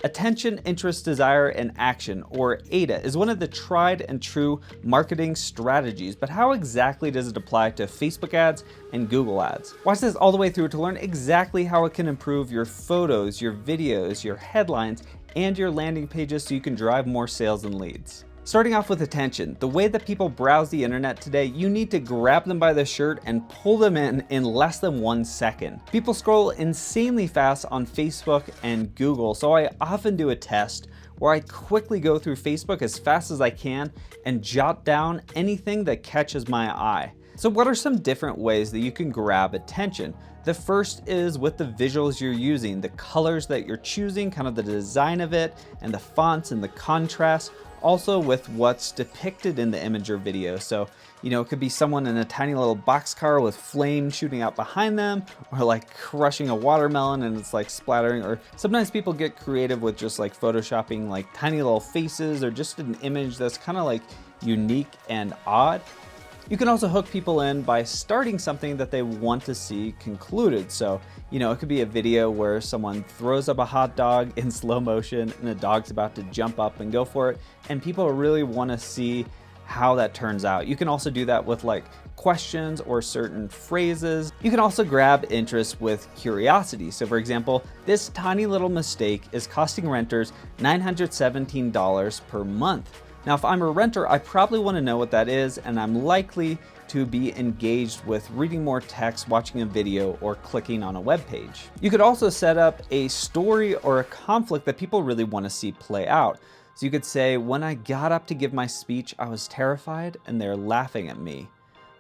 Attention, interest, desire, and action, or AIDA, is one of the tried and true marketing strategies, but how exactly does it apply to Facebook ads and Google ads? Watch this all the way through to learn exactly how it can improve your photos, your videos, your headlines, and your landing pages so you can drive more sales and leads. Starting off with attention, the way that people browse the internet today, you need to grab them by the shirt and pull them in less than 1 second. People scroll insanely fast on Facebook and Google, so I often do a test where I quickly go through Facebook as fast as I can and jot down anything that catches my eye. So what are some different ways that you can grab attention? The first is with the visuals you're using, the colors that you're choosing, kind of the design of it, and the fonts and the contrast. Also with what's depicted in the image or video. So, it could be someone in a tiny little boxcar with flame shooting out behind them, or like crushing a watermelon and it's like splattering, or sometimes people get creative with just like photoshopping like tiny little faces or just an image that's kind of like unique and odd. You can also hook people in by starting something that they want to see concluded. So, it could be a video where someone throws up a hot dog in slow motion and the dog's about to jump up and go for it, and people really want to see how that turns out. You can also do that with like questions or certain phrases. You can also grab interest with curiosity. So for example, this tiny little mistake is costing renters $917 per month. Now, if I'm a renter, I probably want to know what that is, and I'm likely to be engaged with reading more text, watching a video, or clicking on a web page. You could also set up a story or a conflict that people really want to see play out. So you could say, when I got up to give my speech, I was terrified and they're laughing at me.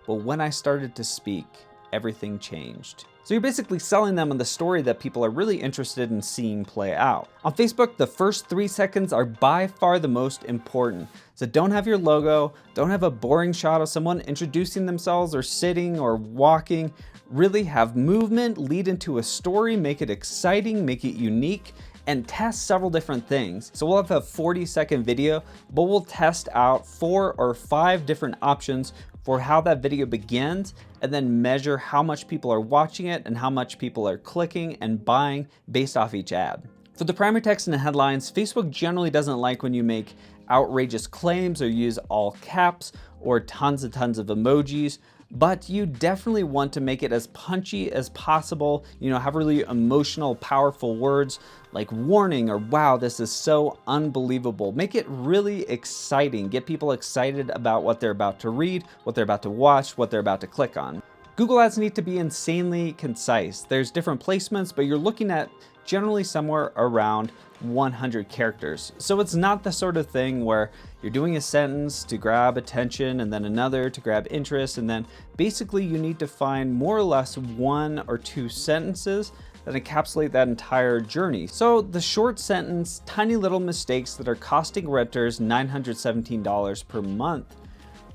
But when I started to speak, everything changed. So you're basically selling them on the story that people are really interested in seeing play out. On Facebook, the first 3 seconds are by far the most important. So don't have your logo, don't have a boring shot of someone introducing themselves or sitting or walking. Really have movement, lead into a story, make it exciting, make it unique, and test several different things. So we'll have a 40-second video, but we'll test out 4 or 5 different options for how that video begins, and then measure how much people are watching it and how much people are clicking and buying based off each ad. For the primary text and the headlines, Facebook generally doesn't like when you make outrageous claims or use all caps or tons of emojis, but you definitely want to make it as punchy as possible, have really emotional, powerful words like warning or wow, this is so unbelievable. Make it really exciting. Get people excited about what they're about to read, what they're about to watch, what they're about to click on. Google ads need to be insanely concise. There's different placements, but you're looking at generally somewhere around 100 characters. So it's not the sort of thing where you're doing a sentence to grab attention and then another to grab interest, and then basically you need to find more or less 1 or 2 sentences that encapsulate that entire journey. So the short sentence, tiny little mistakes that are costing renters $917 per month.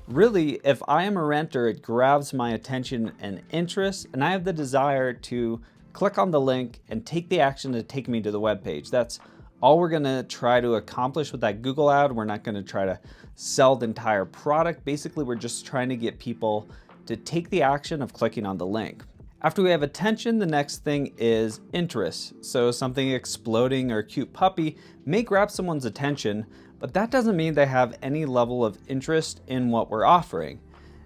Really, if I am a renter, it grabs my attention and interest, and I have the desire to click on the link and take the action to take me to the web page. That's all we're gonna try to accomplish with that Google ad. We're not gonna try to sell the entire product. Basically, we're just trying to get people to take the action of clicking on the link. After we have attention, the next thing is interest. So something exploding or a cute puppy may grab someone's attention, but that doesn't mean they have any level of interest in what we're offering.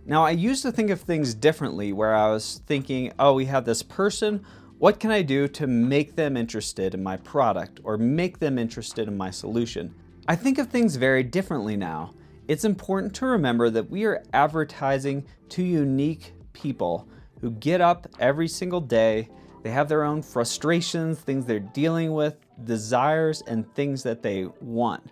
Now, I used to think of things differently, where I was thinking, oh, we have this person, what can I do to make them interested in my product or make them interested in my solution? I think of things very differently now. It's important to remember that we are advertising to unique people who get up every single day. They have their own frustrations, things they're dealing with, desires, and things that they want.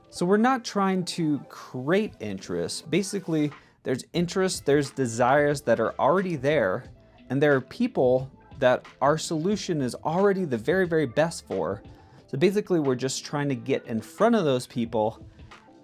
So we're not trying to create interest. Basically, there's interest, there's desires that are already there, and there are people that our solution is already the very, very best for. So basically, we're just trying to get in front of those people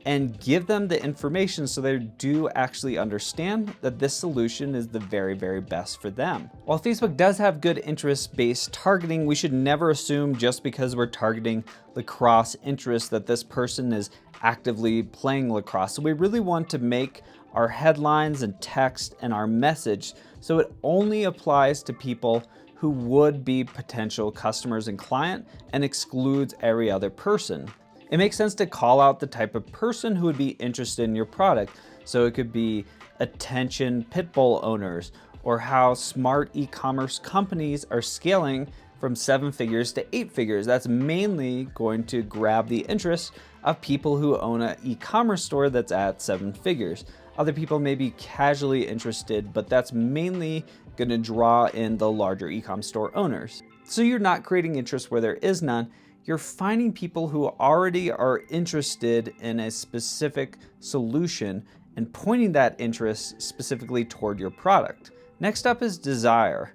and give them the information so they do actually understand that this solution is the very, very best for them. While Facebook does have good interest-based targeting, we should never assume just because we're targeting lacrosse interest that this person is actively playing lacrosse. So we really want to make our headlines and text and our message so it only applies to people who would be potential customers and client and excludes every other person. It makes sense to call out the type of person who would be interested in your product. So it could be attention pit bull owners, or how smart e-commerce companies are scaling from 7 figures to 8 figures. That's mainly going to grab the interest of people who own an e-commerce store that's at 7 figures. Other people may be casually interested, but that's mainly going to draw in the larger e-com store owners. So you're not creating interest where there is none. You're finding people who already are interested in a specific solution and pointing that interest specifically toward your product. Next up is desire.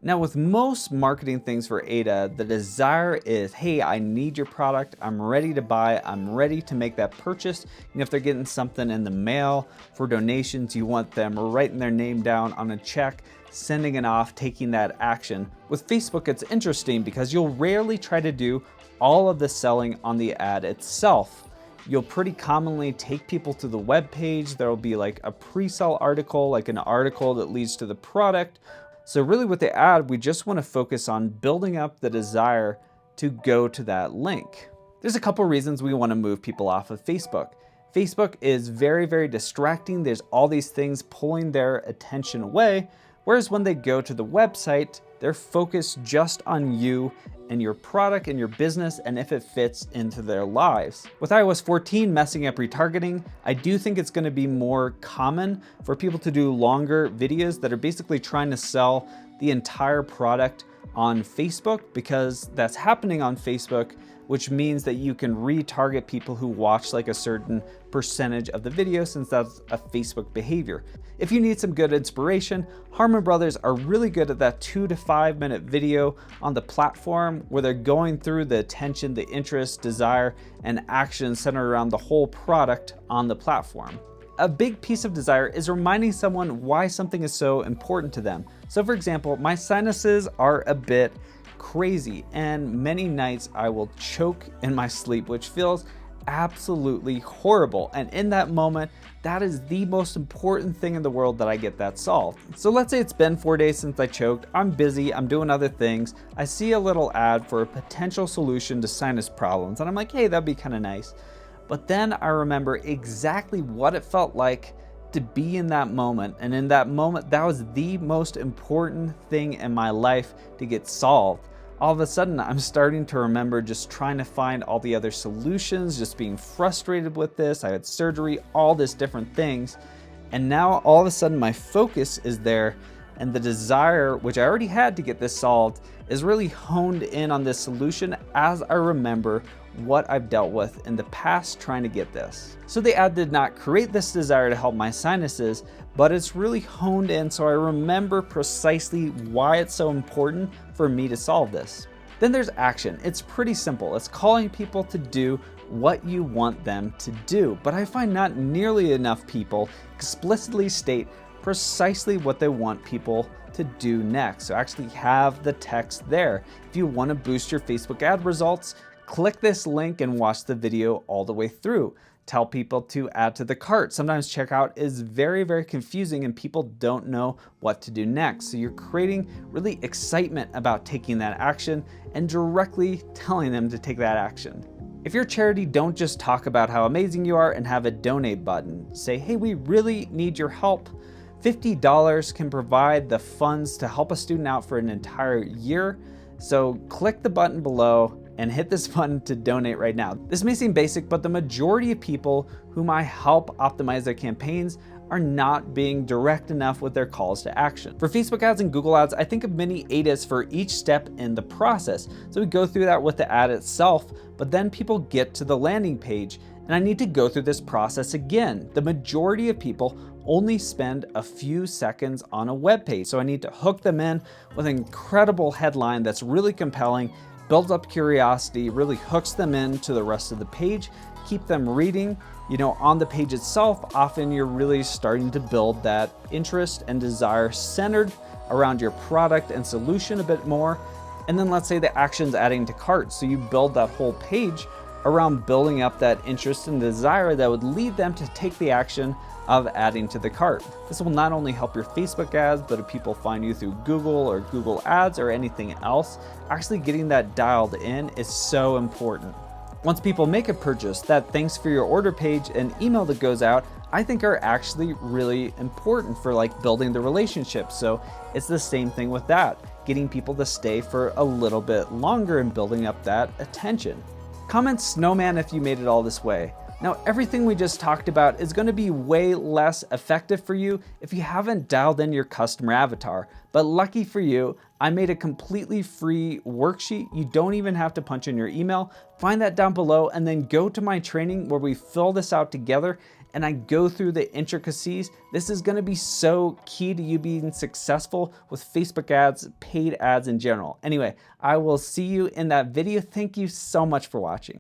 Now, with most marketing things for Ada, the desire is, hey, I need your product, I'm ready to buy, I'm ready to make that purchase. And if they're getting something in the mail for donations, you want them writing their name down on a check, sending it off, taking that action. With Facebook, it's interesting because you'll rarely try to do all of the selling on the ad itself. You'll pretty commonly take people to the web page. There'll be like a pre-sale article, like an article that leads to the product. So really with the ad, we just want to focus on building up the desire to go to that link. There's a couple reasons we want to move people off of Facebook. Facebook is very, very distracting. There's all these things pulling their attention away. Whereas when they go to the website, they're focused just on you and your product and your business and if it fits into their lives. With iOS 14 messing up retargeting, I do think it's going to be more common for people to do longer videos that are basically trying to sell the entire product on Facebook, because that's happening on Facebook, which means that you can retarget people who watch like a certain percentage of the video, since that's a Facebook behavior. If you need some good inspiration, Harmon Brothers are really good at that 2 to 5 minute video on the platform where they're going through the attention, the interest, desire, and action centered around the whole product on the platform. A big piece of desire is reminding someone why something is so important to them. So for example, my sinuses are a bit crazy, and many nights I will choke in my sleep, which feels absolutely horrible. And in that moment, that is the most important thing in the world that I get that solved. So let's say it's been 4 days since I choked. I'm busy, I'm doing other things. I see a little ad for a potential solution to sinus problems, and I'm like, hey, that'd be kind of nice. But then I remember exactly what it felt like to be in that moment. And in that moment, that was the most important thing in my life to get solved. All of a sudden, I'm starting to remember just trying to find all the other solutions, just being frustrated with this. I had surgery, all these different things. And now all of a sudden my focus is there, and the desire, which I already had to get this solved, is really honed in on this solution as I remember what I've dealt with in the past trying to get this. So the ad did not create this desire to help my sinuses, but it's really honed in so I remember precisely why it's so important for me to solve this. Then there's action. It's pretty simple. It's calling people to do what you want them to do. But I find not nearly enough people explicitly state precisely what they want people to do next. So actually have the text there. If you want to boost your Facebook ad results, click this link and watch the video all the way through. Tell people to add to the cart. Sometimes checkout is very, very confusing and people don't know what to do next. So you're creating really excitement about taking that action and directly telling them to take that action. If you're a charity, don't just talk about how amazing you are and have a donate button. Say, hey, we really need your help. $50 can provide the funds to help a student out for an entire year. So click the button below and hit this button to donate right now. This may seem basic, but the majority of people whom I help optimize their campaigns are not being direct enough with their calls to action. For Facebook ads and Google ads, I think of mini ADAs for each step in the process. So we go through that with the ad itself, but then people get to the landing page and I need to go through this process again. The majority of people only spend a few seconds on a web page. So I need to hook them in with an incredible headline that's really compelling, builds up curiosity, really hooks them into the rest of the page, keep them reading. You know, on the page itself, often you're really starting to build that interest and desire centered around your product and solution a bit more. And then let's say the action's adding to cart. So you build that whole page around building up that interest and desire that would lead them to take the action of adding to the cart. This will not only help your Facebook ads, but if people find you through Google or Google Ads or anything else, actually getting that dialed in is so important. Once people make a purchase, that thanks for your order page and email that goes out, I think are actually really important for like building the relationship. So it's the same thing with that, getting people to stay for a little bit longer and building up that attention. Comment snowman if you made it all this way. Now, everything we just talked about is going to be way less effective for you if you haven't dialed in your customer avatar. But lucky for you, I made a completely free worksheet. You don't even have to punch in your email. Find that down below and then go to my training where we fill this out together and I go through the intricacies. This is going to be so key to you being successful with Facebook ads, paid ads in general. Anyway, I will see you in that video. Thank you so much for watching.